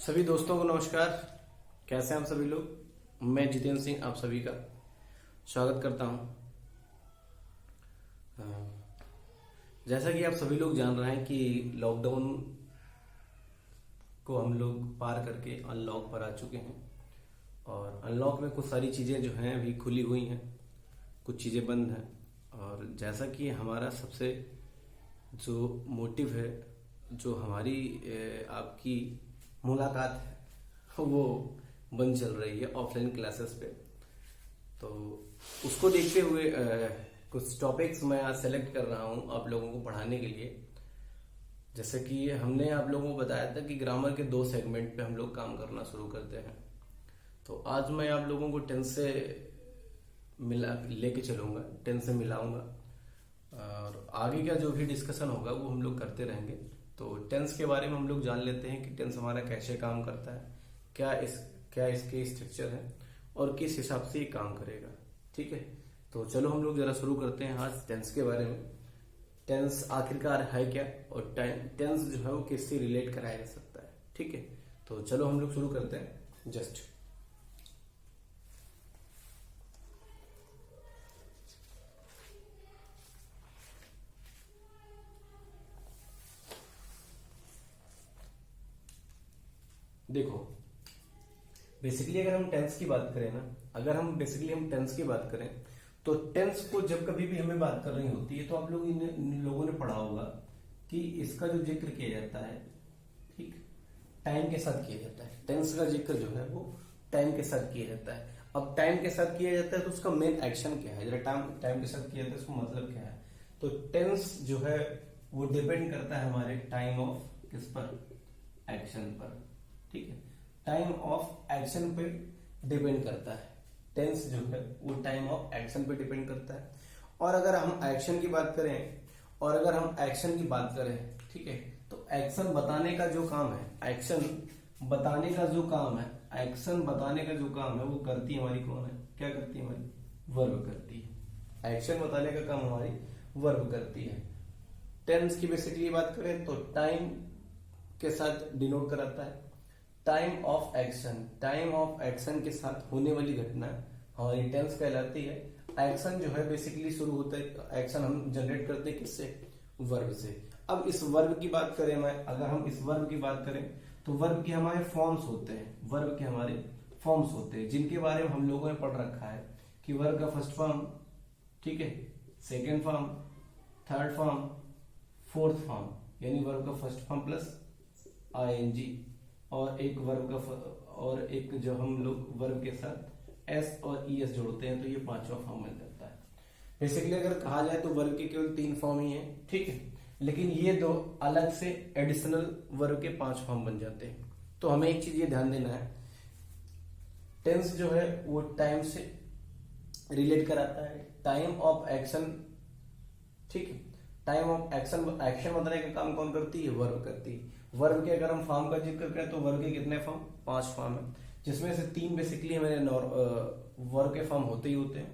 सभी दोस्तों को नमस्कार। कैसे हैं आप सभी लोग। मैं जितेंद्र सिंह आप सभी का स्वागत करता हूं। जैसा कि आप सभी लोग जान रहे हैं कि लॉकडाउन को हम लोग पार करके अनलॉक पर आ चुके हैं और अनलॉक में कुछ सारी चीज़ें जो हैं अभी खुली हुई हैं, कुछ चीज़ें बंद हैं। और जैसा कि हमारा सबसे जो मोटिव है, जो हमारी आपकी मुलाकात है वो बंद चल रही है ऑफलाइन क्लासेस पे। तो उसको देखते हुए कुछ टॉपिक्स मैं आज सेलेक्ट कर रहा हूँ आप लोगों को पढ़ाने के लिए। जैसे कि हमने आप लोगों को बताया था कि ग्रामर के 2 सेगमेंट पे हम लोग काम करना शुरू करते हैं। तो आज मैं आप लोगों को टेंस से मिला लेके चलूँगा, टेंस से मिलाऊंगा और आगे का जो भी डिस्कशन होगा वो हम लोग करते रहेंगे। तो टेंस के बारे में हम लोग जान लेते हैं कि टेंस हमारा कैसे काम करता है, क्या इसके स्ट्रक्चर है और किस हिसाब से ये काम करेगा। ठीक है, तो चलो हम लोग जरा शुरू करते हैं आज टेंस के बारे में। टेंस आखिरकार है क्या और टेंस जो है वो किससे रिलेट कराया जा सकता है। ठीक है, तो चलो हम लोग शुरू करते हैं। जस्ट देखो, बेसिकली अगर हम टेंस की बात करें ना, अगर हम टेंस की बात करें तो टेंस को जब कभी भी हमें बात करनी होती है तो आप लोग इन लोगों ने पढ़ा होगा कि इसका जो जिक्र किया जाता है, ठीक, टाइम के साथ किया जाता है। टेंस का जिक्र जो है वो टाइम के साथ किया जाता है। अब टाइम के साथ किया जाता है तो उसका मेन एक्शन क्या है, जरा टाइम के साथ किया जाता है उसका मतलब क्या है। तो टेंस जो है वो डिपेंड करता है हमारे टाइम ऑफ किस पर, एक्शन पर। ठीक है, टाइम ऑफ एक्शन पे डिपेंड करता है। टेंस जो है वो टाइम ऑफ एक्शन पे डिपेंड करता है। और अगर हम एक्शन की बात करें ठीक है, तो एक्शन बताने का जो काम है, एक्शन बताने का जो काम है वो करती हमारी कौन है, क्या करती है हमारी, वर्ब करती है। एक्शन बताने का काम हमारी वर्ब करती है। टेंस की बेसिकली बात करें तो टाइम के साथ डिनोट कराता है। टाइम ऑफ एक्शन के साथ होने वाली घटना हमारी टेंस कहलाती है। एक्शन जो है बेसिकली शुरू होता है, एक्शन हम जनरेट करते हैं किससे, वर्ब से। अब इस वर्ब की बात करें तो वर्ब के हमारे फॉर्म्स होते हैं, जिनके बारे में हम लोगों ने पढ़ रखा है कि वर्ब का फर्स्ट फॉर्म, ठीक है, second form, third form, fourth form, यानी वर्ब का फर्स्ट फॉर्म प्लस आईएनजी और एक जो हम लोग वर्ब के साथ एस और ईएस जोड़ते हैं तो ये 5वां फॉर्म बन जाता है। बेसिकली अगर कहा जाए तो वर्ब के केवल 3 फॉर्म ही हैं, ठीक है, लेकिन ये 2 अलग से एडिशनल वर्ब के 5 फॉर्म बन जाते हैं। तो हमें एक चीज ये ध्यान देना है, टेंस जो है वो टाइम से रिलेट कराता है। टाइम ऑफ एक्शन, ठीक है, टाइम ऑफ एक्शन बताने का काम कौन करती है, वर्ब करती है। वर्ब के अगर हम फॉर्म का जिक्र करें तो वर्ब के कितने फॉर्म, 5 फॉर्म है, जिसमें से 3 बेसिकली हमारे वर्ब के फॉर्म होते हैं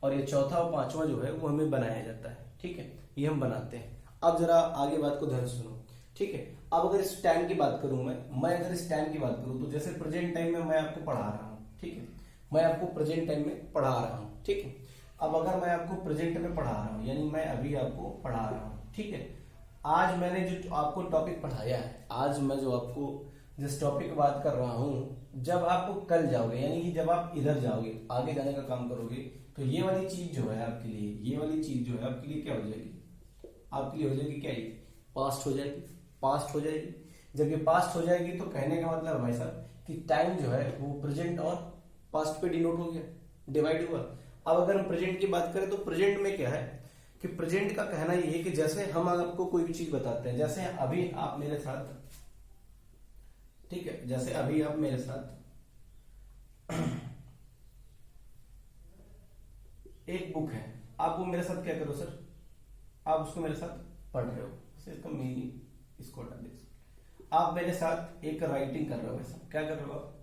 और ये चौथा और 5वां जो है वो हमें बनाया जाता है। ठीक है, ये हम बनाते हैं। अब जरा आगे बात को ध्यान सुनो, ठीक है। अब अगर इस टाइम की बात करूं मैं अगर इस टाइम की बात करूं तो जैसे प्रेजेंट टाइम में मैं आपको पढ़ा रहा हूं, ठीक है, मैं आपको प्रेजेंट टाइम में पढ़ा रहा हूं, ठीक है। अब अगर मैं आपको प्रेजेंट में पढ़ा रहा हूं यानी मैं अभी आपको पढ़ा रहा हूं, ठीक है, आज मैंने जो आपको टॉपिक पढ़ाया है, आज मैं जो आपको जिस टॉपिक की बात कर रहा हूं, जब आप कल जाओगे यानी कि जब आप इधर जाओगे, आगे जाने का काम करोगे, तो ये वाली चीज जो है आपके लिए क्या हो जाएगी, आपके लिए हो जाएगी क्या, ये पास्ट हो जाएगी। जब ये पास्ट हो जाएगी तो कहने का मतलब भाई साहब कि टाइम जो है वो प्रेजेंट और पास्ट पे डिनोट हो गया, डिवाइड हुआ। अब अगर हम प्रेजेंट की बात करें तो प्रेजेंट में क्या है कि प्रेजेंट का कहना ये है कि जैसे हम आपको कोई भी चीज बताते हैं, जैसे अभी आप मेरे साथ, ठीक है, जैसे अभी आप मेरे साथ एक बुक है, आप वो मेरे साथ क्या करो सर, आप उसको मेरे साथ पढ़ रहे हो, इसका मीनिंग इसको हटा दीजिए। आप मेरे साथ एक राइटिंग कर रहे हो, ऐसा क्या कर रहे हो, आप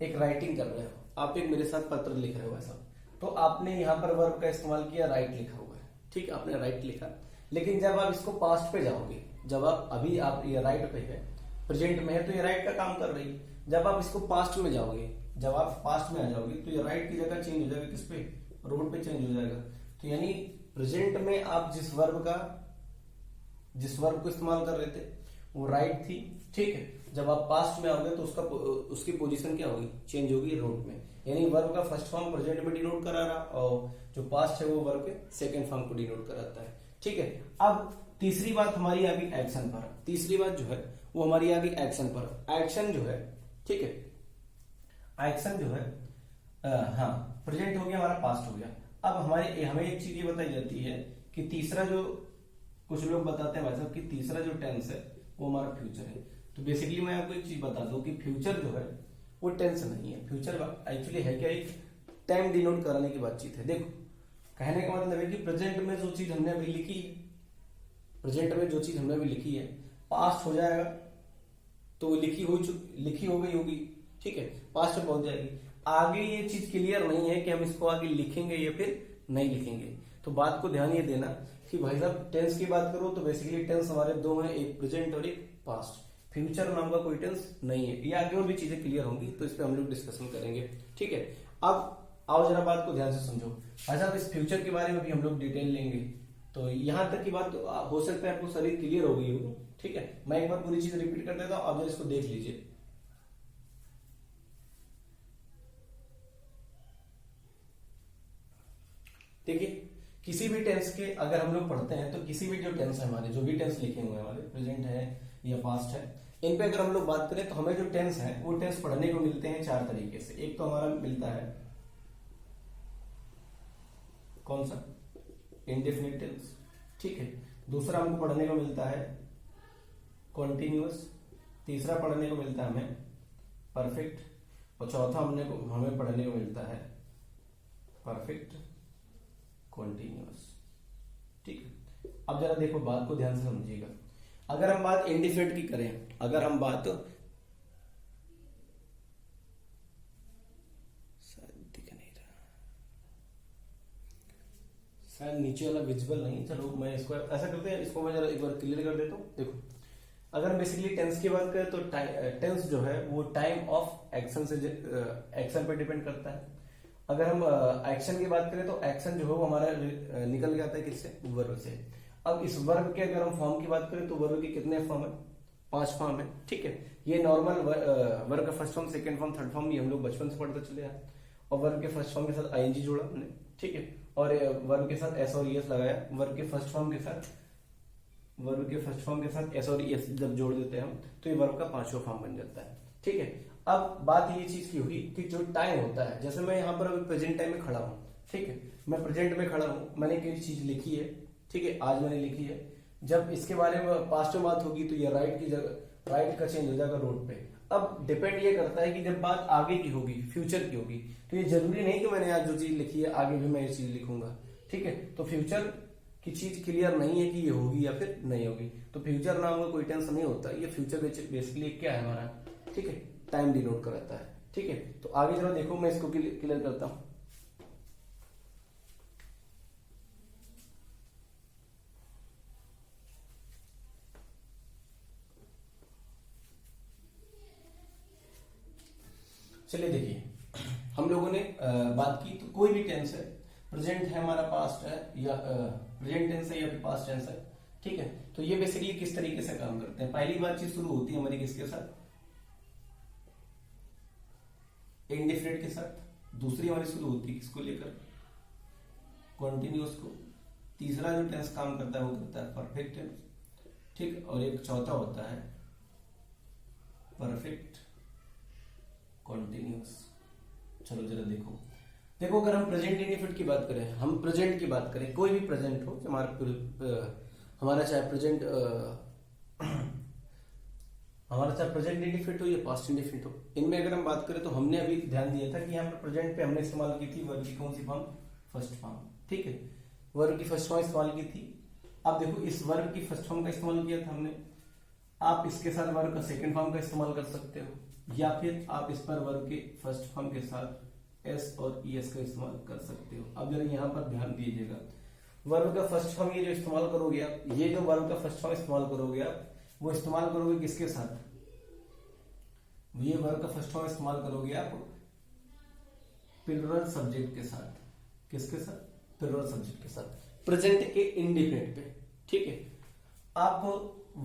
एक राइटिंग कर रहे हो, आप एक मेरे साथ पत्र लिख रहे हो, ऐसा। तो आपने यहाँ पर वर्ब का इस्तेमाल किया, राइट लिखा हुआ है, ठीक है, आपने राइट लिखा। लेकिन जब आप इसको पास्ट पे जाओगे, जब आप अभी आप ये राइट पे है, प्रेजेंट में है, तो ये राइट का काम कर रही है। जब आप इसको पास्ट में जाओगे, जब आप पास्ट में आ जाओगे तो ये राइट की जगह चेंज हो जाएगा, किस पे, रोड पे चेंज हो जाएगा। तो यानी प्रेजेंट में आप जिस वर्ब को इस्तेमाल कर रहे थे वो राइट थी, ठीक है। जब आप पास्ट में आओगे तो उसकी पोजीशन क्या होगी, चेंज होगी रोड में। यानी वर्ब का फर्स्ट फॉर्म प्रेजेंट में डिनोट करा रहा और जो पास्ट है वो वर्ब के सेकंड फॉर्म को डिनोट कराता है, ठीक है। अब तीसरी बात हमारी आ गई एक्शन पर। तीसरी बात जो है वो हमारी आ गई एक्शन पर। एक्शन जो है, ठीक है, एक्शन जो है हाँ प्रेजेंट हो गया हमारा, पास्ट हो गया। अब हमें एक चीज ये बताई जाती है कि तीसरा जो, कुछ लोग बताते हैं भाई साहब कि तीसरा जो टेंस है वो हमारा फ्यूचर है। तो बेसिकली मैं आपको एक चीज बता दूं कि फ्यूचर जो है वो टेंस नहीं है। फ्यूचर एक्चुअली है क्या, एक टाइम डिनोट कराने की बातचीत है। देखो कहने का मतलब है कि प्रेजेंट में जो चीज हमने अभी लिखी है, प्रेजेंट में जो चीज हमने अभी लिखी है, पास्ट हो जाएगा तो लिखी हो गई होगी, ठीक है, पास्ट में पहुंच जाएगी। आगे ये चीज क्लियर नहीं है कि हम इसको आगे लिखेंगे या फिर नहीं लिखेंगे। तो बात को ध्यान ये देना कि भाई साहब टेंस की बात करो तो बेसिकली टेंस हमारे दो हैं, एक प्रेजेंट और एक पास्ट। फ्यूचर नाम का कोई टेंस नहीं है। ये आगे और भी चीजें क्लियर होंगी तो इस पर हम लोग डिस्कशन करेंगे, ठीक है। अब आओ जरा बात को ध्यान से समझो भाई साहब, इस फ्यूचर के बारे में भी हम लोग डिटेल लेंगे। तो यहां तक की बात हो सकता है आपको सारी क्लियर हो गई हो, ठीक है। मैं एक बार पूरी चीज रिपीट कर देता हूं, आप जरा इसको देख लीजिए। देखिए किसी भी टेंस के अगर हम लोग पढ़ते हैं तो किसी भी जो टेंस है हमारे, जो भी टेंस लिखे हुए हैं हमारे, प्रेजेंट है या पास्ट है, इन पे अगर हम लोग बात करें तो हमें जो टेंस है वो टेंस पढ़ने को मिलते हैं चार तरीके से। एक तो हमारा मिलता है कौन सा, इंडेफिनिट टेंस, ठीक है। दूसरा हमको पढ़ने को मिलता है कॉन्टिन्यूअस। तीसरा पढ़ने को मिलता है हमें परफेक्ट। और चौथा हमें पढ़ने को मिलता है परफेक्ट कॉन्टिन्यूअस, ठीक है। अब जरा देखो बात को ध्यान से समझिएगा। अगर हम बात इंडिफिनिट की करें, अगर हम बात, दिख नहीं रहा शायद, नीचे वाला विजिबल नहीं, चलो मैं इसको ऐसा करते हैं, इसको मैं जरा एक बार क्लियर कर देता हूं। देखो अगर बेसिकली टेंस की बात करें तो टेंस जो है वो टाइम ऑफ एक्शन से एक्शन पे डिपेंड करता है। अगर हम एक्शन की बात करें तो एक्शन जो है वो हमारा निकल जाता है किससे, वर्ब से। अब इस वर्ब के अगर हम फॉर्म की बात करें तो वर्ब के कितने फॉर्म है, 5 फॉर्म है, ठीक है। ये नॉर्मल वर्ब का first form, second form, third form, ये हम लोग बचपन से पढ़ते चले आए। और वर्ब के फर्स्ट फॉर्म के साथ आईएनजी जोड़ा हमने, ठीक है। और वर्ब के साथ एस और ईएस लगाया। वर्ब के फर्स्ट फॉर्म के साथ एस और ईएस जब जोड़ देते हैं हम तो ये वर्ब का 5वां फॉर्म बन जाता है, ठीक है। अब बात ये चीज की हुई कि जो टाइम होता है, जैसे मैं यहाँ पर अभी प्रेजेंट टाइम में खड़ा हूँ, ठीक है, मैं प्रेजेंट में खड़ा हूँ, मैंने कोई चीज लिखी है, ठीक है, आज मैंने लिखी है। जब इसके बारे में पास्ट में बात होगी तो ये राइट की जगह, राइट का चेंज हो जाएगा रोड पे। अब डिपेंड ये करता है कि जब बात आगे की होगी, फ्यूचर की होगी, तो ये जरूरी नहीं कि मैंने आज जो चीज लिखी है आगे भी मैं ये चीज लिखूंगा, ठीक है। तो फ्यूचर की चीज क्लियर नहीं है कि ये होगी या फिर नहीं होगी। तो फ्यूचर नाम का कोई टेंस नहीं होता। ये फ्यूचर बेसिकली क्या है हमारा, ठीक है, टाइम डिनोट कराता है, ठीक है। तो आगे जरा देखो, मैं इसको क्लियर करता हूं। चलिए देखिए, हम लोगों ने बात की तो कोई भी टेंस है, प्रेजेंट है हमारा, पास्ट है या प्रेजेंट टेंस है या फिर पास्ट टेंस है, ठीक है। तो ये बेसिकली किस तरीके से काम करते हैं। पहली बातचीत शुरू होती है हमारी किसके साथ, इंडिफिनिट के साथ। दूसरी हमारी शुरू होती है किसको लेकर, कॉन्टिन्यूअस को। तीसरा जो टेंस काम करता है वो करता है परफेक्ट टेंस, ठीक। और एक चौथा होता है परफेक्ट कॉन्टिन्यूअस। चलो जरा देखो अगर हम प्रेजेंट इंडिफिनिट की बात करें, हम प्रेजेंट की बात करें, कोई भी प्रेजेंट हो, हमारा चाहे प्रेजेंट इंडिफिनिट हो या पास्ट इंडिफिनिट हो, इनमें अगर हम बात करें तो हमने अभी ध्यान दिया था कि यहाँ पर प्रेजेंट पे हमने इस्तेमाल की थी वर्ब की कौन सी फॉर्म, फर्स्ट फॉर्म, ठीक है, वर्ब की फर्स्ट फॉर्म इस्तेमाल की थी। अब देखो इस वर्ब की फर्स्ट फॉर्म का इस्तेमाल किया था हमने, आप इसके साथ वर्ब का सेकंड फॉर्म का इस्तेमाल कर सकते हो, या फिर आप इस पर वर्ब के फर्स्ट फॉर्म के साथ एस और ईएस का इस्तेमाल कर सकते हो। अब जरा यहाँ पर ध्यान दीजिएगा, वर्ब का फर्स्ट फॉर्म ये जो इस्तेमाल करोगे आप, ये जो वर्ब का फर्स्ट फॉर्म इस्तेमाल करोगे आप, वो इस्तेमाल करोगे किसके साथ, ये वर्ब का फर्स्ट फॉर्म इस्तेमाल करोगे आप प्लूरल सब्जेक्ट के साथ। किसके साथ? प्लूरल सब्जेक्ट के साथ, प्रेजेंट के इंडिफिनिट पे। ठीक है, आप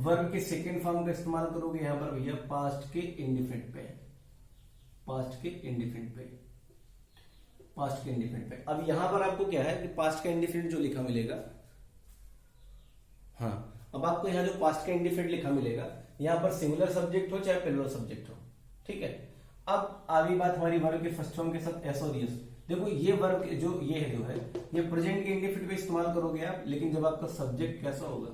वर्ब के सेकेंड फॉर्म का इस्तेमाल करोगे यहां पर भैया पास्ट के इंडिफिनिट पे, पास्ट के इंडिफिनिट पे, पास्ट के इंडिफिनिट पे। अब यहां पर आपको क्या है कि पास्ट का इंडिफिनिट जो लिखा मिलेगा, हाँ, अब आपको यहाँ जो पास्ट का इंडिफिनिट लिखा मिलेगा यहाँ पर सिंगुलर सब्जेक्ट हो चाहे प्लूरल सब्जेक्ट हो। ठीक है, अब आगे बात हमारी वर्ब के फर्स्ट फॉर्म के साथ एस और यस। देखो ये वर्ब जो ये है ये प्रेजेंट के इंडिफिनिट पे इस्तेमाल करोगे आप, लेकिन जब आपका सब्जेक्ट कैसा होगा,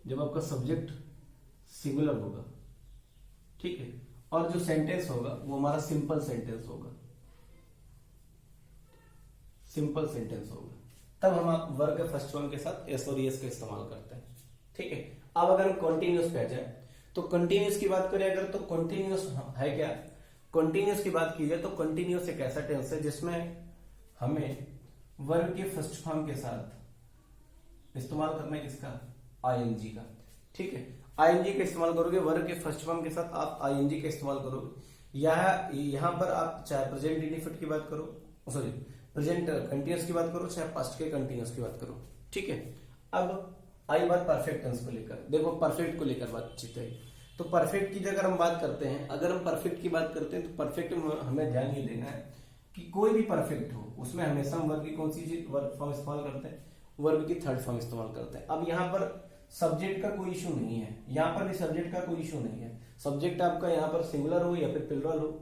जब आपका सब्जेक्ट सिंगुलर होगा। ठीक है, और जो सेंटेंस होगा वो हमारा सिंपल सेंटेंस होगा, सिंपल सेंटेंस होगा, तब हम वर्ब के फर्स्ट फॉर्म के साथ एस और यस का इस्तेमाल करते हैं। ठीक है, अब अगर हम कॉन्टिन्यूस पे आ जाए तो कंटिन्यूस की बात करें अगर, तो कंटिन्यूस है क्या? कंटिन्यूस की बात की जाए तो कंटिन्यूस एक ऐसा टेंस है जिसमें हमें वर्ब के फर्स्ट फॉर्म के साथ इस्तेमाल करना है किसका? आईएनजी का। ठीक है, आईएनजी का इस्तेमाल करोगे वर्ब के फर्स्ट फॉर्म के साथ, आप आईएनजी का इस्तेमाल करोगे। यहां पर आप चाहे प्रेजेंट इंडिफिनिट की बात करो, सॉरी प्रेजेंट कंटिन्यूस की बात करो, चाहे पास्ट के कंटिन्यूस की बात करो। ठीक है, अब आई बात परफेक्ट टेंस को लेकर। देखो परफेक्ट को लेकर बातचीत है, तो परफेक्ट की अगर हम बात करते हैं, अगर हम परफेक्ट की बात करते हैं तो परफेक्ट में हमें ध्यान ये देना है कि कोई भी परफेक्ट हो उसमें हमेशा हम वर्ब की कौन सी चीज वर्ब फॉर्म इस्तेमाल करते हैं? वर्ब की थर्ड फॉर्म इस्तेमाल करते हैं। अब यहाँ पर सब्जेक्ट का कोई इशू नहीं है, यहाँ पर भी सब्जेक्ट का कोई इशू नहीं है। सब्जेक्ट आपका यहाँ पर सिंगुलर हो या फिर प्लूरल हो,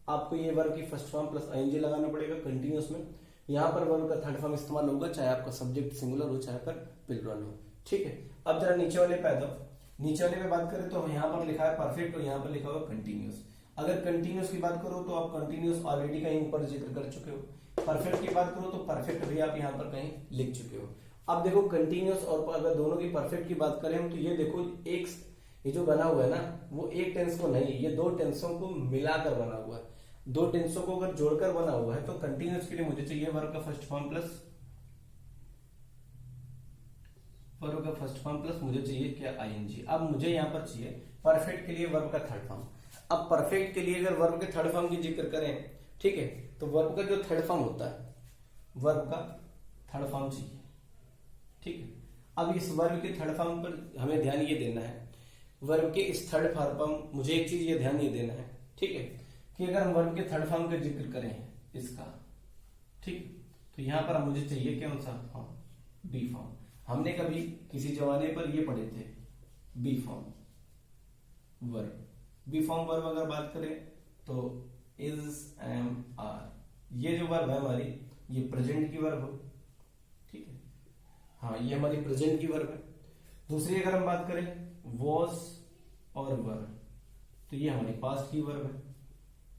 आपको ये वर्ब की फर्स्ट फॉर्म प्लस आईएनजी लगाना पड़ेगा कंटिन्यूस में। यहाँ पर वर्ब का थर्ड फॉर्म इस्तेमाल होगा चाहे आपका सब्जेक्ट सिंगुलर हो चाहे पर प्लूरल हो। ठीक है, अब जरा नीचे वाले पे आ जाओ। नीचे वाले पे बात करें तो यहाँ पर लिखा है परफेक्ट और यहाँ पर लिखा हुआ कंटिन्यूस। अगर कंटिन्यूस की बात करो तो आप कंटिन्यूस ऑलरेडी कहीं ऊपर जिक्र कर चुके हो। परफेक्ट की बात करो तो परफेक्ट भी आप यहाँ पर कहीं लिख चुके हो। अब देखो कंटिन्यूस और अगर दोनों की परफेक्ट की बात करें हम तो ये देखो एक ये जो बना हुआ है ना वो एक टेंस को नहीं, ये दो टेंसों को मिलाकर बना हुआ है। दो टेंसों को अगर जोड़कर बना हुआ है तो कंटिन्यूस के लिए मुझे चाहिए वर्ब का फर्स्ट फॉर्म प्लस वर्ब का फर्स्ट फॉर्म प्लस मुझे चाहिए क्या? आईएनजी। अब मुझे यहाँ पर चाहिए परफेक्ट के लिए वर्ब का थर्ड फॉर्म। अब परफेक्ट के लिए अगर वर्ब के थर्ड फॉर्म की जिक्र करें, ठीक है, तो वर्ब का जो थर्ड फॉर्म होता है, वर्ब का थर्ड फॉर्म चाहिए। ठीक है, अब इस वर्ब के थर्ड फॉर्म पर हमें ध्यान ये देना है, वर्ब के इस थर्ड फॉर्म मुझे एक चीज ये ध्यान ये देना है, ठीक है, कि अगर हम वर्ब के थर्ड फॉर्म का जिक्र करें इसका, ठीक, तो यहां पर मुझे चाहिए कौन सा फॉर्म? B form. हमने कभी किसी जमाने पर ये पढ़े थे B form verb. B form verb अगर बात करें तो इज, एम, आर, ये जो वर्ब है हमारी ये प्रेजेंट की वर्ब हो। ठीक है, हाँ ये हमारी प्रेजेंट की वर्ब है। दूसरी अगर हम बात करें वॉज और वर, तो ये हमारी पास्ट की वर्ब है।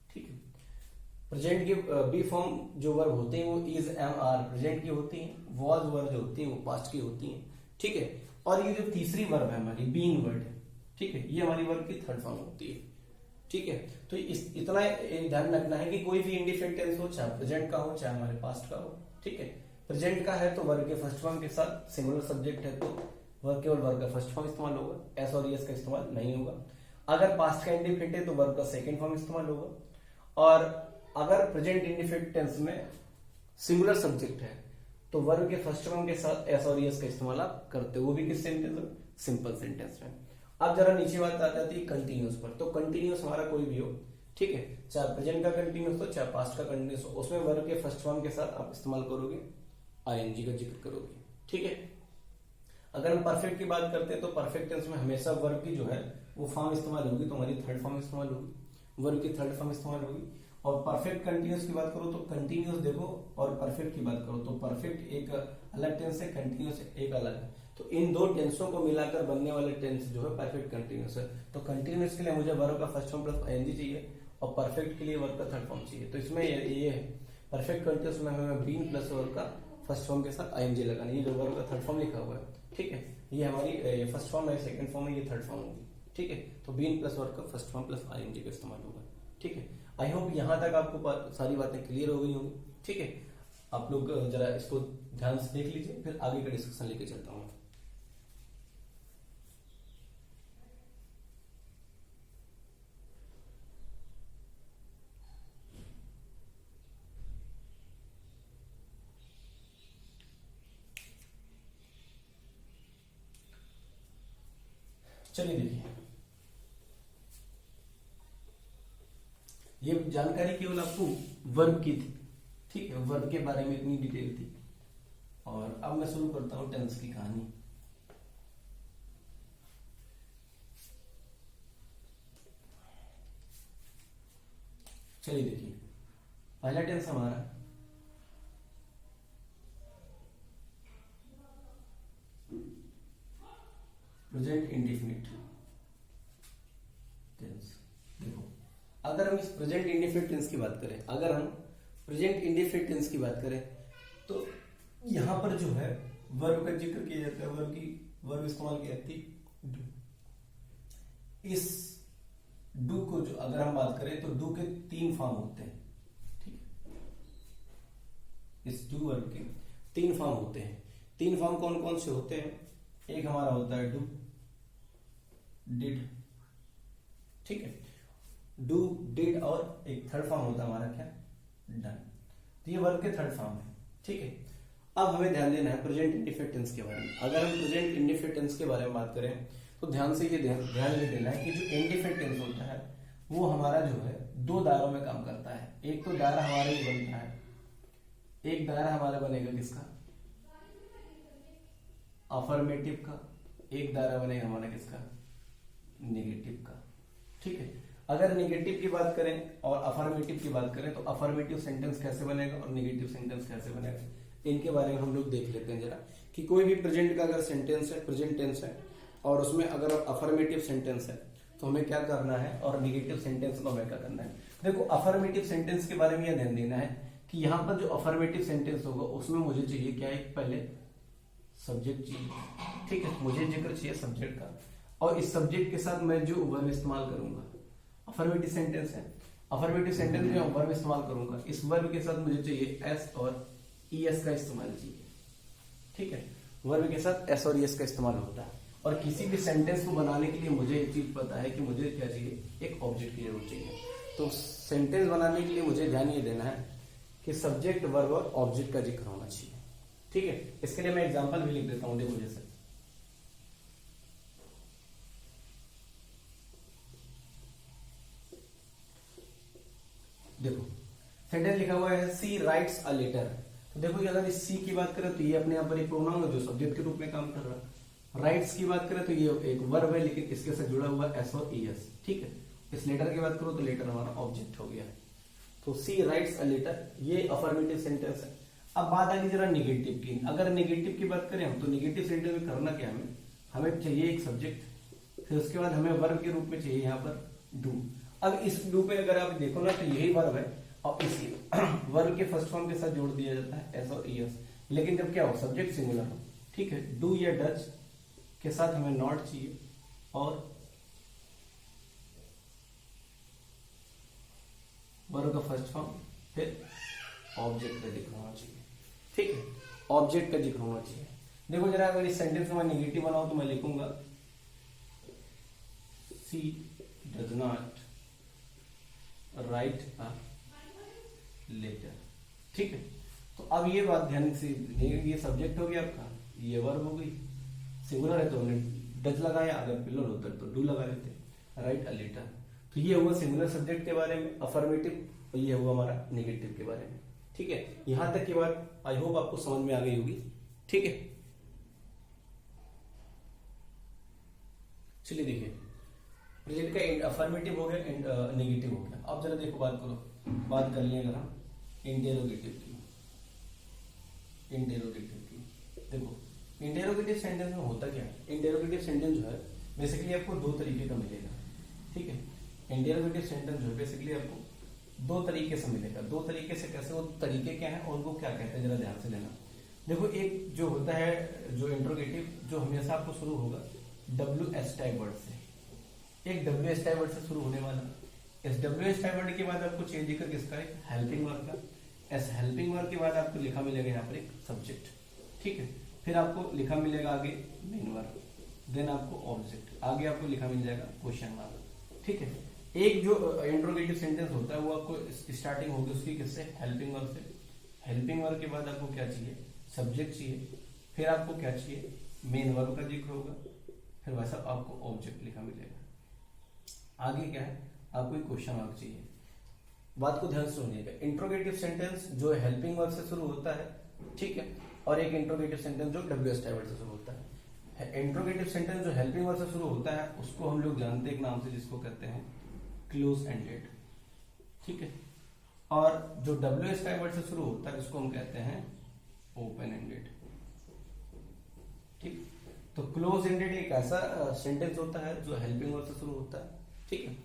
ठीक है, प्रेजेंट की बी फॉर्म जो वर्ब होते हैं वो इज, एम, आर प्रेजेंट की होती हैं, वॉज वर्ब जो होती हैं वो पास्ट की होती हैं। ठीक है, और ये जो तीसरी वर्ब है हमारी बीइंग वर्ड है, ठीक है, ये हमारी वर्ब की थर्ड फॉर्म होती है। ठीक है, तो इतना ध्यान रखना है कि कोई भी इंडिफिनिट टेंस हो, चाहे प्रेजेंट का हो चाहे हमारे पास्ट का हो। ठीक है, प्रेजेंट का है तो वर्ब के फर्स्ट फॉर्म के साथ, सिंगुलर सब्जेक्ट है तो वर्ब केवल वर्ब का फर्स्ट फॉर्म इस्तेमाल होगा, एस और एस का इस्तेमाल नहीं होगा। अगर पास्ट का इंडिफिनिट है तो वर्ब का सेकंड फॉर्म इस्तेमाल होगा। और अगर प्रेजेंट इंडिफिनिट टेंस में सिंगुलर सब्जेक्ट है तो वर्ब के फर्स्ट फॉर्म के साथ एस और एस का इस्तेमाल आप करते हो, वो भी किस सेंटेंस में? सिंपल सेंटेंस में। अब जरा नीचे बात आ जाती है कंटिन्यूस पर। तो कंटिन्यूस हमारा कोई भी हो, ठीक है, चाहे प्रेजेंट का कंटिन्यूस हो चाहे पास्ट का कंटिन्यूस हो, उसमें वर्ब के फर्स्ट फॉर्म के साथ आप इस्तेमाल करोगे आईएनजी का जिक्र करोगे। ठीक है, अगर हम परफेक्ट की बात करते हैं तो परफेक्ट टेंस में हमेशा वर्ब की जो है वो फॉर्म इस्तेमाल होगी, तो हमारी थर्ड फॉर्म इस्तेमाल होगी, वर्ब की थर्ड फॉर्म इस्तेमाल होगी। और परफेक्ट कंटिन्यूस की बात करो तो कंटिन्यूस देखो, और परफेक्ट की बात करो तो परफेक्ट एक अलग टेंस है, कंटिन्यूस एक अलग है। तो इन दो टेंसों को मिलाकर बनने वाले टेंस जो है परफेक्ट कंटिन्यूस है। तो कंटिन्यूस के लिए मुझे वर्ब का फर्स्ट फॉर्म प्लस आईएनजी चाहिए और परफेक्ट के लिए वर्ब का थर्ड फॉर्म चाहिए। तो इसमें ये है परफेक्ट कंटिन्यूस में हमें बीइंग प्लस वर्ब का फर्स्ट फॉर्म के साथ आईएनजी लगाना। ये जो वर्ब का थर्ड फॉर्म लिखा हुआ है, ठीक है, ये हमारी फर्स्ट फॉर्म है, सेकंड फॉर्म है, ये थर्ड फॉर्म होगी। ठीक है, तो बीइंग प्लस वर्ब का फर्स्ट फॉर्म प्लस आईएनजी का इस्तेमाल होगा। ठीक है, आई होप यहां तक आपको सारी बातें क्लियर हो गई होंगी। ठीक है, आप लोग जरा इसको ध्यान से देख लीजिए, फिर आगे का डिस्कशन लेके चलता हूँ। चलिए देखिए, ये जानकारी केवल आपको वर्ब की थी, ठीक है, वर्ब के बारे में इतनी डिटेल थी। और अब मैं शुरू करता हूं टेंस की कहानी। चलिए देखिए, पहला टेंस हमारा प्रेजेंट इंडेफिनिट टेंस। देखो, अगर हम इस प्रेजेंट इंडेफिनिट टेंस की बात करें, अगर हम प्रेजेंट इंडेफिनिट टेंस की बात करें तो यहां पर जो है वर्ब का जिक्र किया जाता है, वर्ब इस्तेमाल की जाती है। इस डू को जो अगर हम बात करें तो डू के 3 फॉर्म होते हैं, ठीक है, इस डू वर्ब के 3 फॉर्म होते हैं। 3 फॉर्म कौन कौन से होते हैं? एक हमारा होता है डू, डिड, ठीक है, डू, डिड, और एक थर्ड फॉर्म होता है हमारा क्या, डन। तो ये वर्ब के थर्ड फॉर्म है, ठीक है। अब हमें ध्यान देना है प्रेजेंट इंडेफिनिट टेंस के बारे में। अगर हम प्रेजेंट इंडेफिनिट टेंस के बारे में बात करें तो ध्यान से ये ध्यान ये देना है कि जो इंडेफिनिट टेंस होता है वो हमारा जो है 2 दायरों में काम करता है। एक तो दायरा हमारा ये बनता है, एक दायरा हमारा बनेगा किसका, अफर्मेटिव का, एक दायरा बनेगा हमारा किसका, नेगेटिव का, ठीक है। अगर नेगेटिव की बात करें और अफर्मेटिव की बात करें तो अफर्मेटिव सेंटेंस कैसे बनेगा और नेगेटिव सेंटेंस कैसे बनेगा, इनके बारे में हम लोग देख लेते हैं जरा। कि कोई भी प्रेजेंट का अगर सेंटेंस है, प्रेजेंट टेंस है, और उसमें अगर अफर्मेटिव सेंटेंस है तो हमें क्या करना है, और नेगेटिव सेंटेंस में हमें क्या करना है। देखो, अफर्मेटिव सेंटेंस के बारे में यह ध्यान देना है कि यहां पर जो अफर्मेटिव सेंटेंस होगा उसमें मुझे चाहिए क्या है, पहले सब्जेक्ट चाहिए, ठीक है, मुझे जिक्र चाहिए सब्जेक्ट का, और इस सब्जेक्ट के साथ मैं जो वर्ब इस्तेमाल करूंगा, अफर्मेटिव सेंटेंस है, अफर्मेटिव सेंटेंस में वर्ब इस्तेमाल करूंगा, इस वर्ब के साथ मुझे चाहिए एस और ईएस का इस्तेमाल चाहिए, ठीक है, वर्ब के साथ एस और ईएस का इस्तेमाल होता है। और किसी भी सेंटेंस को बनाने के लिए मुझे एक चीज पता है कि मुझे क्या चाहिए, एक ऑब्जेक्ट की जरूरत चाहिए। तो सेंटेंस बनाने के लिए मुझे ध्यान ये देना है कि सब्जेक्ट, वर्ब और ऑब्जेक्ट का जिक्र होना चाहिए, ठीक है। इसके लिए मैं एग्जांपल भी लिख देता हूं, देखो जैसे देखो सेंटेंस लिखा हुआ है सी राइट्स अ लेटर। तो देखो कि अगर इस सी की बात करें तो ये अपने आप पर एक प्रोनाउन है जो सब्जेक्ट के रूप में काम कर रहा है। राइट्स की बात करें तो ये एक वर्ब है लेकिन इसके साथ जुड़ा हुआ एस और ईएस, ठीक है। इस लेटर की बात करो तो लेटर हमारा ऑब्जेक्ट हो गया। तो सी राइट्स अ लेटर, ये अफर्मेटिव सेंटेंस है। अब बात आ गई जरा नेगेटिव की। अगर नेगेटिव की बात करें हम तो नेगेटिव सेंटेंस में करना क्या, हमें चाहिए एक सब्जेक्ट, फिर उसके बाद हमें वर्ब के रूप में चाहिए यहाँ पर डू। अब इस डू पे अगर आप देखो ना तो यही वर्ब है और इसी वर्ब के फर्स्ट फॉर्म के साथ जोड़ दिया जाता है एस और ईएस। लेकिन जब क्या हो, सब्जेक्ट सिंगुलर हो, ठीक है, डू या डच के साथ हमें नॉट चाहिए और वर्ब का फर्स्ट फॉर्म, फिर ऑब्जेक्ट का जिक्र होना चाहिए, ठीक है, ऑब्जेक्ट का जिक्र होना चाहिए। देखो जरा, अगर इस सेंटेंस में मैं नेगेटिव बनाऊं तो मैं लिखूंगा she does not write a letter, ठीक है। तो अब ये बात ध्यान से, ये सब्जेक्ट हो गया आपका, ये वर्ब हो गई, सिंगुलर है तो हमने डज लगाया, अगर प्लूरल होता तो डू लगा लेते, राइट अ लेटर। तो ये हुआ सिंगुलर सब्जेक्ट के बारे में अफर्मेटिव, और ये हुआ हमारा नेगेटिव के बारे में, ठीक है। यहां तक की बात आई होप आपको समझ में आ गई होगी, ठीक है। चलिए देखिए, प्रेजेंट का अफर्मेटिव हो गया, नेगेटिव हो गया। अब जरा देखो, बात कर लिए अगर हम इंटेरोगेटिव की। देखो इंटेरोगेटिव सेंटेंस में होता क्या है, इंटेरोगेटिव सेंटेंस जो है बेसिकली आपको 2 तरीके का मिलेगा, ठीक है। इंटेरोगेटिव सेंटेंस जो है बेसिकली आपको 2 तरीके से मिलेगा। 2 तरीके से कैसे, वो तरीके क्या है और वो क्या कहते हैं, जरा ध्यान से लेना। देखो, एक जो होता है जो इंट्रोगेटिव, जो हमेशा आपको शुरू होगा WS टाइप वर्ड से, एक WS टाइप वर्ड से शुरू होने वाला। इस WS टाइप वर्ड के बाद आपको चेंज कर किसका है, हेल्पिंग वर्ड का। इस हेल्पिंग वर्ड के बाद आपको लिखा मिलेगा यहाँ पर एक सब्जेक्ट, ठीक है। फिर आपको लिखा मिलेगा आगे मेन वर्ब, देन आपको ऑब्जेक्ट, आगे आपको लिखा मिल जाएगा क्वेश्चन मार्क, ठीक है। एक जो इंट्रोगेटिव सेंटेंस होता है वो आपको स्टार्टिंग होगी उसकी किससे, हेल्पिंग वर्ब से। हेल्पिंग वर्ब के बाद आपको क्या चाहिए, सब्जेक्ट चाहिए, फिर आपको क्या चाहिए, मेन वर्ब का जिक्र होगा, फिर वैसा आपको ऑब्जेक्ट लिखा मिलेगा। आगे क्या है, आपको एक क्वेश्चन मार्क चाहिए। बात को ध्यान से सुनिएगा। इंट्रोगेटिव सेंटेंस जो हेल्पिंग वर्ब से शुरू होता है, ठीक है, और एक इंट्रोगेटिव सेंटेंस जो WH टाइप वर्ड से शुरू होता है। इंट्रोगेटिव सेंटेंस जो हेल्पिंग वर्ब से शुरू होता है उसको हम लोग जानते हैं एक नाम से, जिसको कहते हैं क्लोज एंडेड, ठीक है, और जो WH टाइप वर्ड से शुरू होता है उसको हम कहते हैं ओपन एंडेड, ठीक। तो क्लोज एंडेड एक ऐसा सेंटेंस होता है जो हेल्पिंग वर्ब से शुरू होता है, ठीक है,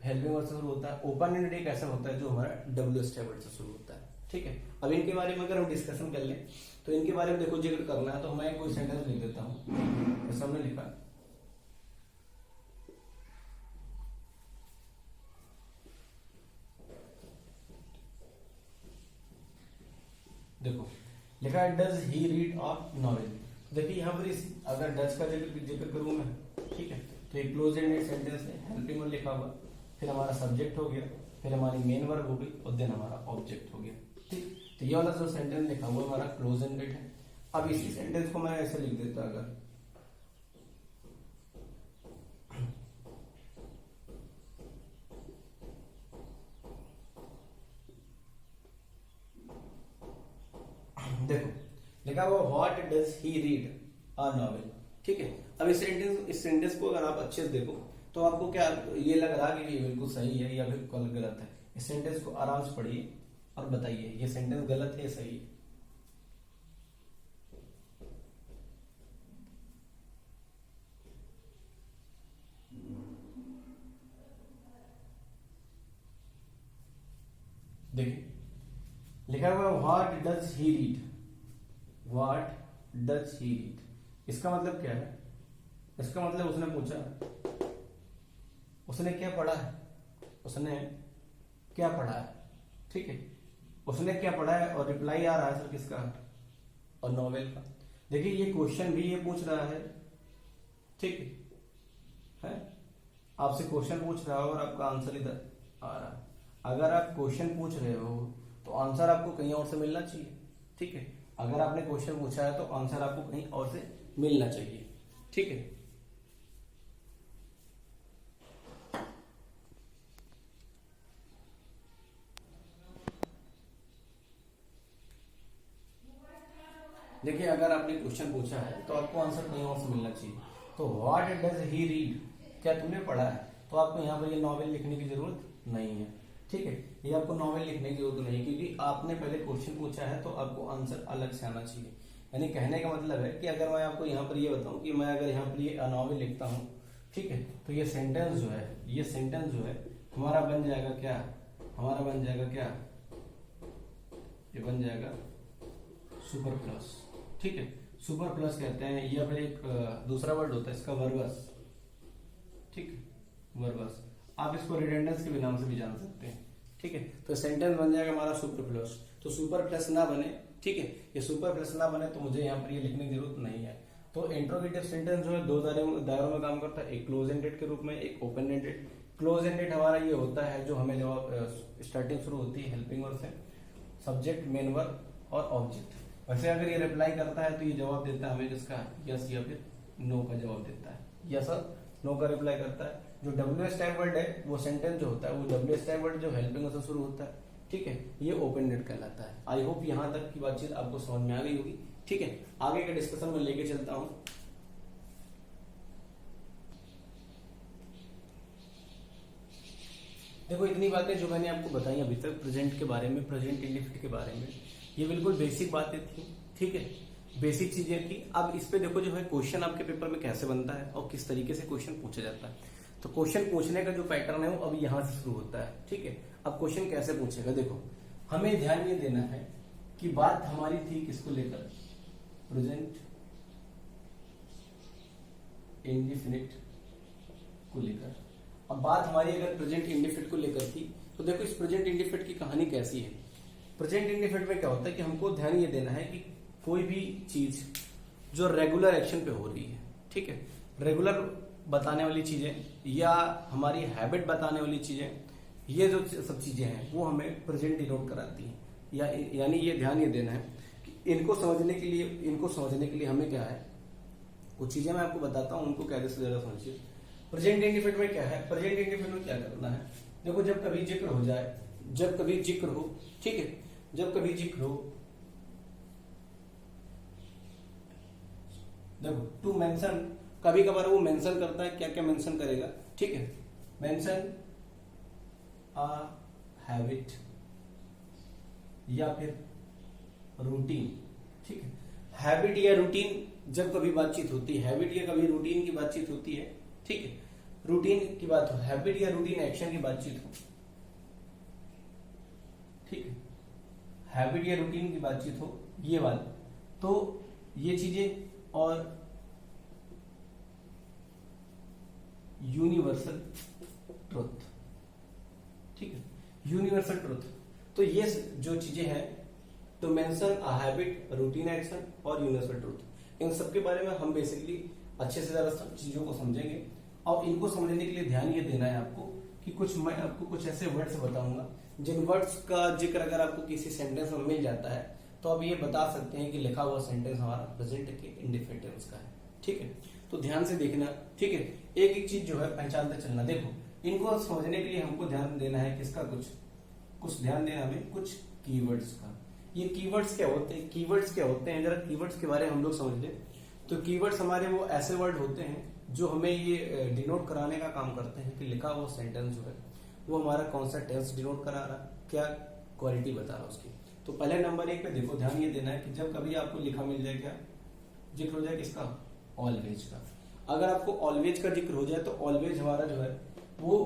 हेल्पिंग वर्ब से शुरू होता है। ओपन एंडेड एक ऐसा होता है जो हमारा WH टाइप वर्ड से शुरू होता है, ठीक है। अब इनके बारे में अगर हम डिस्कशन कर लें तो इनके बारे में देखो जिक्र करना है तो मैं कोई सेंटेंस लिख देता हूं, जैसे हमने लिखा देखो, लिखा है does he read a novel. देखिए यहाँ पर इस अगर डज का जिक्र करूं मैं, ठीक है, तो एक क्लोज एंडेड सेंटेंस है, हेल्पिंग वर्ब लिखा हुआ, फिर हमारा सब्जेक्ट हो गया, फिर हमारी मेन वर्ब हो गई और देन हमारा ऑब्जेक्ट हो गया, ठीक। तो ये वाला जो सेंटेंस लिखा हुआ हमारा क्लोज एंडेड है। अब इसी सेंटेंस को मैं ऐसे लिख देता, अगर देखो लिखा हुआ what does he read a novel, ठीक है। अब इस सेंटेंस को अगर आप अच्छे से देखो तो आपको क्या ये लग रहा है कि ये बिल्कुल सही है या बिल्कुल गलत है। इस सेंटेंस को आराम से पढ़िए और बताइए ये सेंटेंस गलत है या सही है। देखिए लिखा हुआ what does he read, what does he read, इसका मतलब क्या है? इसका मतलब उसने पूछा उसने क्या पढ़ा है, उसने क्या पढ़ा है, ठीक है, उसने क्या पढ़ा है और रिप्लाई आ रहा है सर किसका, और नॉवेल का। देखिए ये क्वेश्चन भी ये पूछ रहा है, ठीक है, आपसे क्वेश्चन पूछ रहा है और आपका आंसर इधर आ रहा है। अगर आप क्वेश्चन पूछ रहे हो तो आंसर आपको कहीं और से मिलना चाहिए, ठीक है। अगर आपने क्वेश्चन पूछा है तो आंसर आपको कहीं और से मिलना चाहिए, ठीक है। देखिए अगर आपने क्वेश्चन पूछा है तो आपको आंसर कहीं और से मिलना चाहिए। तो व्हाट डज ही रीड, क्या तुमने पढ़ा है, तो आपको यहाँ पर ये नॉवेल लिखने की जरूरत नहीं है, ठीक है। ये आपको नॉवेल लिखने की जरूरत नहीं, क्योंकि आपने पहले क्वेश्चन पूछा है तो आपको आंसर अलग से आना चाहिए। यानी कहने का मतलब है कि अगर मैं आपको यहाँ पर ये बताऊं कि मैं अगर यहाँ पर ये नॉवेल लिखता हूँ, ठीक है, तो ये सेंटेंस जो है, ये सेंटेंस जो है हमारा बन जाएगा क्या, हमारा बन जाएगा क्या, ये बन जाएगा सुपर प्लस, ठीक है। सुपर प्लस कहते हैं, या फिर एक दूसरा वर्ड होता है इसका वर्बस, ठीक है, वर्बस। आप इसको रिडंडेंस के नाम से भी जान सकते हैं, ठीक है। तो सेंटेंस बन जाएगा हमारा सुपर प्लस। तो सुपर प्लस ना बने, ठीक है, ये सुपर प्लस ना बने तो मुझे यहाँ पर ये लिखने की जरूरत नहीं है। तो इंट्रोगेटिव सेंटेंस जो है दो दायरों में काम करता है, एक क्लोज एंडेड के रूप में, एक ओपन एंडेड। क्लोज एंडेड हमारा ये होता है जो हमें जब स्टार्टिंग शुरू होती है हेल्पिंग वर्ब से, सब्जेक्ट, मेन वर्ब और ऑब्जेक्ट। वैसे अगर ये रिप्लाई करता है तो ये जवाब देता है हमें किसका, यस या फिर नो का जवाब देता है, यस और नो का रिप्लाई करता है। जो WH टाइप वर्ड है वो सेंटेंस जो होता है वो WH टाइप वर्ड जो हेल्पिंग से शुरू होता है, ठीक है, ये ओपन एंडेड कहलाता है। आई होप यहाँ तक की बातचीत आपको समझ में आ गई होगी, ठीक है। आगे के डिस्कशन में लेके चलता हूं। देखो इतनी बातें जो मैंने आपको बताई अभी तक प्रेजेंट के बारे में, प्रेजेंट इंडेफिनिट के बारे में, ये बिल्कुल बेसिक बातें थी, ठीक है, बेसिक चीजें थी। अब इस पे देखो जो है क्वेश्चन आपके पेपर में कैसे बनता है और किस तरीके से क्वेश्चन पूछा जाता है। तो क्वेश्चन पूछने का जो पैटर्न है वो अब यहां से शुरू होता है, ठीक है। अब क्वेश्चन कैसे पूछेगा, देखो हमें ध्यान ये देना है कि बात हमारी थी किसको लेकर, प्रेजेंट इंडेफिनिट को लेकर। अब बात हमारी अगर प्रेजेंट इंडेफिनिट को लेकर थी तो देखो इस प्रेजेंट इंडेफिनिट की कहानी कैसी है। प्रेजेंट इंडेफिनिट में क्या होता है कि हमको ध्यान ये देना है कि कोई भी चीज जो रेगुलर एक्शन पे हो रही है, ठीक है, रेगुलर बताने वाली चीजें या हमारी हैबिट बताने वाली चीजें, ये जो सब चीजें हैं वो हमें प्रेजेंट डिनोट कराती हैं। यानी ये ध्यान ये देना है कि इनको समझने के लिए हमें क्या है, कुछ चीजें मैं आपको बताता हूँ, उनको कैसे से ज्यादा समझिए। प्रेजेंट इंडिफिनिट में क्या है, प्रेजेंट इंडिफिनिट में क्या करना है, देखो जब कभी जिक्र हो जाए, जब कभी जिक्र हो, ठीक है, जब कभी जिक्र हो, देखो टू मेंशन, कभी कभार वो मेंशन करता है, क्या क्या मेंशन करेगा, ठीक है, मेंशन अ हैबिट या फिर रूटीन, ठीक है। हैबिट या रूटीन जब कभी बातचीत होती है, हैबिट या कभी रूटीन की बातचीत होती है, ठीक है, रूटीन की बात हो, हैबिट या रूटीन एक्शन की बातचीत हो, ठीक है, हैबिट या रूटीन की बातचीत हो, ये वाला, तो ये चीजें, और यूनिवर्सल ट्रुथ, ठीक है, यूनिवर्सल ट्रुथ, तो ये जो चीजें हैं, तो mention a habit, routine action और यूनिवर्सल ट्रुथ, इन सब के बारे में हम बेसिकली अच्छे से ज्यादा सब चीजों को समझेंगे। और इनको समझने के लिए ध्यान ये देना है आपको कि कुछ मैं आपको कुछ ऐसे वर्ड्स बताऊंगा जिन वर्ड्स का जिक्र अगर आपको किसी सेंटेंस में मिल जाता है तो आप ये बता सकते हैं कि लिखा हुआ सेंटेंस हमारा प्रेजेंट के इंडेफिनिट टेंस का है, ठीक है। तो ध्यान से देखना, ठीक है, एक एक चीज जो है पहचानते चलना। देखो इनको समझने के लिए हमको ध्यान देना है किसका, कुछ ध्यान देना हमें कुछ कीवर्ड्स का। ये कीवर्ड्स क्या होते हैं, कीवर्ड्स क्या होते हैं, जरा कीवर्ड्स के बारे में हम लोग समझ लें। तो कीवर्ड्स हमारे वो ऐसे वर्ड होते हैं जो हमें ये डिनोट कराने का काम करते हैं कि लिखा हुआ सेंटेंस जो है वो हमारा कौन सा टेंस डिनोट करा रहा है, क्या क्वालिटी बता रहा है उसकी। तो पहले नंबर 1 पे देखो, ध्यान ये देना है कि जब कभी आपको लिखा मिल जाए, क्या जिक्र हो जाए किसका, ऑलवेज का। अगर आपको ऑलवेज का जिक्र हो जाए तो ऑलवेज हमारा जो है वो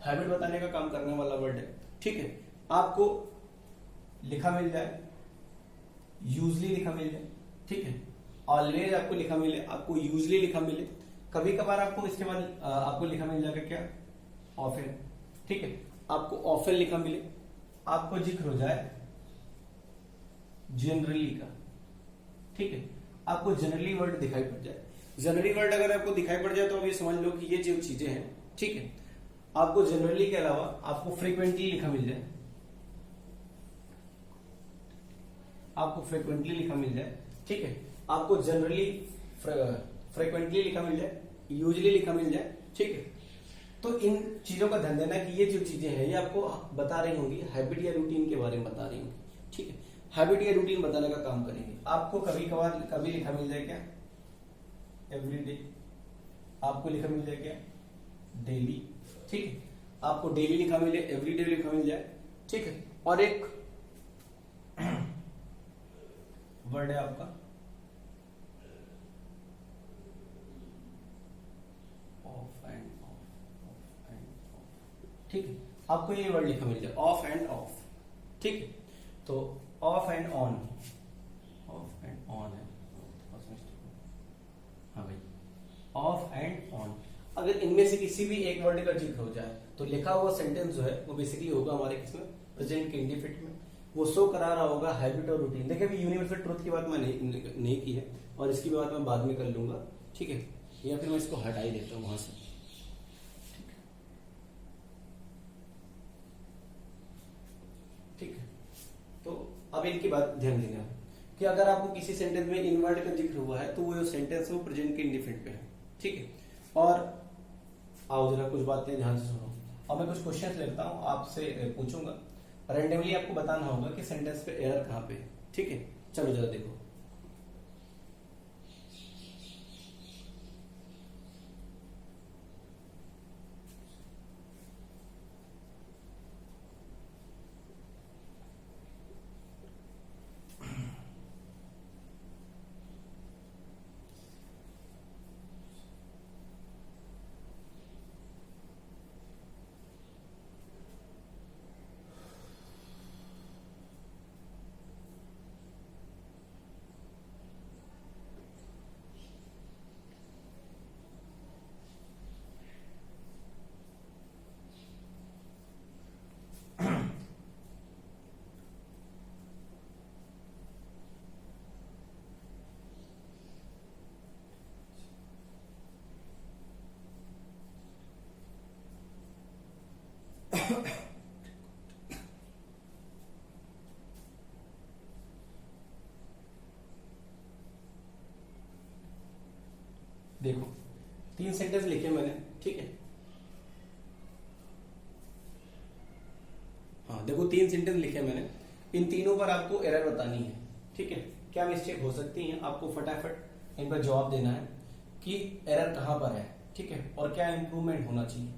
हैबिट बताने का काम करने वाला वर्ड है, ठीक है। आपको लिखा मिल जाए, यूजली लिखा मिल जाए, ठीक है, ऑलवेज आपको लिखा मिले, आपको यूजली लिखा मिले, कभी कभार आपको इसके बाद आपको लिखा मिल जाएगा क्या, ऑफन, ठीक है, आपको ऑफन लिखा मिले, आपको जिक्र हो जाए जनरली का, ठीक है, आपको जनरली वर्ड दिखाई पड़ जाए। जनरली वर्ड अगर आपको दिखाई पड़ जाए तो आप ये समझ लो कि ये जो चीजें हैं, ठीक है, आपको जनरली के अलावा आपको फ्रीक्वेंटली लिखा मिल जाए, आपको फ्रीक्वेंटली लिखा मिल जाए, ठीक है, आपको जनरली फ्रीक्वेंटली लिखा मिल जाए, यूजली लिखा मिल जाए, ठीक है। तो इन चीजों का ध्यान देना कि ये जो चीजें हैं ये आपको बता रही होंगी हैबिट या रूटीन के बारे में बता रही होंगी, ठीक है, हैबिट या रूटीन बताने का काम करेंगे। आपको कभी कभार कभी लिखा मिल जाए क्या, एवरीडे, आपको लिखा मिल जाए क्या, डेली, ठीक है, आपको डेली लिखा मिले, एवरीडे लिखा मिल जाए, ठीक है। और एक वर्ड है आपका ऑफ एंड ऑफ, ठीक है, आपको ये वर्ड लिखा मिल जाए ऑफ एंड ऑफ, ठीक है। तो of and on, of and on है, हाँ भाई, ऑफ एंड ऑन। अगर इनमें से किसी भी एक वर्ड का जिक्र हो जाए तो लिखा हुआ सेंटेंस जो है वो बेसिकली होगा हमारे किसमें, प्रेजेंट के इंडेफिनिट में, वो शो करा रहा होगा हैबिट और रूटीन। देखिए अभी यूनिवर्सल ट्रुथ की बात मैं नहीं की है और इसकी बात मैं बाद में कर लूंगा, ठीक है, या फिर मैं इसको हटा ही देता हूं वहां से, ठीक है। तो अब इनकी बात ध्यान देना कि अगर आपको किसी सेंटेंस में इन वर्ड का जिक्र हुआ है तो वो सेंटेंस वो प्रेजेंट के इंडेफिनिट पे है, ठीक है। और आओ जरा कुछ बातें ध्यान से सुनो, और मैं कुछ क्वेश्चन लेता हूं आपसे पूछूंगा, रैंडमली आपको बताना होगा कि सेंटेंस पे एरर कहां पे है, ठीक है। चलो जरा देखो, देखो 3 सेंटेंस लिखे मैंने, ठीक है। हाँ देखो 3 सेंटेंस लिखे मैंने, इन तीनों पर आपको एरर बतानी है, ठीक है। क्या मिस्टेक हो सकती है, आपको फटाफट इन पर जवाब देना है कि एरर कहां पर है, ठीक है, और क्या इंप्रूवमेंट होना चाहिए।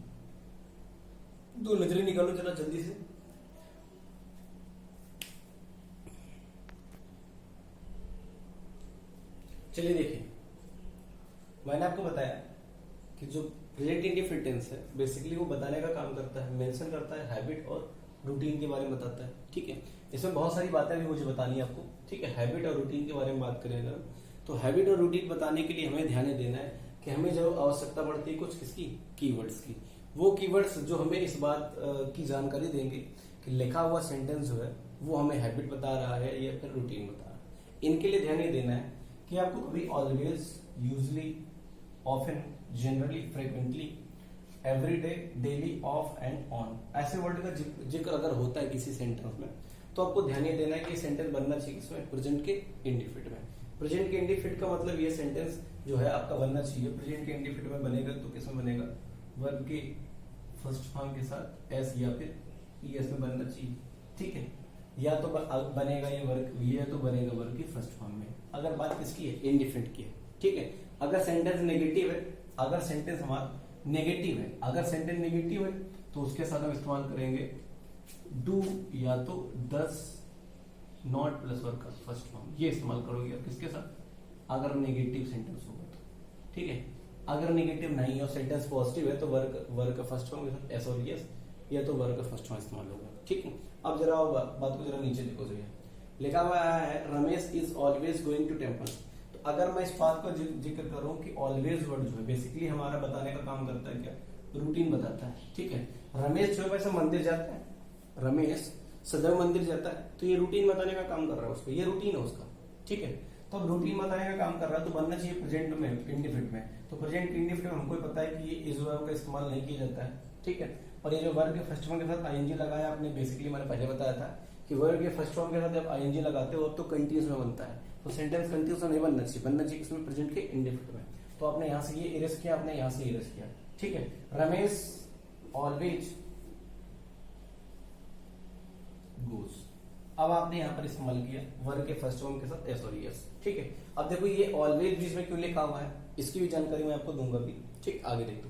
दो नजरें निकालो जरा जल्दी से। चलिए देखिए, मैंने आपको बताया कि जो प्रेजेंट इंडेफिनिट टेंस है बेसिकली वो बताने का काम करता है, मेंशन करता है हैबिट और रूटीन के बारे में बताता है, ठीक है। इसमें बहुत सारी बातें भी मुझे बतानी है आपको, ठीक है। हैबिट और रूटीन के बारे में बात करें अगर, तो हैबिट और रूटीन बताने के लिए हमें ध्यान देना है कि हमें जो आवश्यकता पड़ती है कुछ किसकी, कीवर्ड्स की। वो कीवर्ड्स जो हमें इस बात की जानकारी देंगे कि लिखा हुआ सेंटेंस जो है वो हमें हैबिट बता रहा है या फिर रूटीन बता रहा है। इनके लिए ध्यान ये देना है कि आपको कभी always, usually, often, generally, frequently, everyday, daily, of and on, ऐसे वर्ड का जिक्र अगर होता है किसी सेंटेंस में तो आपको ध्यान ये देना है कि सेंटेंस बनना चाहिए किसमें, प्रेजेंट के इंडेफिनिट में। प्रेजेंट के इंडेफिनिट का मतलब ये सेंटेंस जो है आपका बनना चाहिए प्रेजेंट के इंडेफिनिट में बनेगा तो किसमें बनेगा, वर्ब के फर्स्ट फॉर्म के साथ एस या फिर ईएस में बनना चाहिए, ठीक है। या तो बनेगा ये वर्ग, ये तो बनेगा वर्ग की फर्स्ट फॉर्म में, अगर बात किसकी है, इंडेफिनिट की है, ठीक है। अगर सेंटेंस नेगेटिव है, अगर सेंटेंस हमारा नेगेटिव है, अगर सेंटेंस नेगेटिव है तो उसके साथ हम इस्तेमाल करेंगे डू या तो दस नॉट प्लस वर्ग का फर्स्ट फॉर्म, ये इस्तेमाल करोगे आप किसके साथ, अगर नेगेटिव सेंटेंस होगा तो, ठीक है। अगर नेगेटिव नहीं है और सेंटेंस पॉजिटिव है तो वर्ग का फर्स्ट फॉर्म के साथ एस और एस या तो वर्ग का फर्स्ट फॉर्म इस्तेमाल होगा, ठीक है। अब जरा बात को जरा नीचे देखो, जरा लिखा हुआ है Ramesh is always going to temple. तो अगर मैं इस बात का जिक्र करूं कि ऑलवेज वर्ड जो है बेसिकली हमारा बताने का काम करता है क्या, रूटीन बताता है, ठीक है। रमेश जो है वैसे मंदिर जाता है, रमेश सदैव मंदिर जाता है, तो ये रूटीन बताने का काम कर रहा है उसको, ये रूटीन है उसका, ठीक है। तो अब रूटीन बताने का काम कर रहा है तो बनना चाहिए प्रेजेंट में, इंडेफिनिट में। तो प्रेजेंट इंडेफिनिट में हमको पता है कि ये इज वर्ब का इस्तेमाल नहीं किया जाता है, ठीक है। और ये जो वर्ब के फर्स्ट फॉर्म के साथ आईएनजी लगाया आपने, बेसिकली मैंने पहले बताया था कि वर्ब के फर्स्ट फॉर्म के साथ जब आईएनजी लगाते हो अब तो कंटिन्यूस में बनता है, तो सेंटेंस कंटिन्यूस नहीं बनना चाहिए, बनना चाहिए इसमें प्रेजेंट के इंडेफिनिट में। तो आपने यहाँ से ये इरेज किया, आपने यहाँ से इरेज किया, ठीक है। रमेश ऑलवेज गोज, अब आपने यहाँ पर इस्तेमाल किया वर्ग के फर्स्ट फॉर्म के साथ एस और एस, ठीक है। अब देखो ये ऑलवेज बीच में क्यों लिखा हुआ है, इसकी भी जानकारी मैं आपको दूंगा भी, ठीक। आगे देखो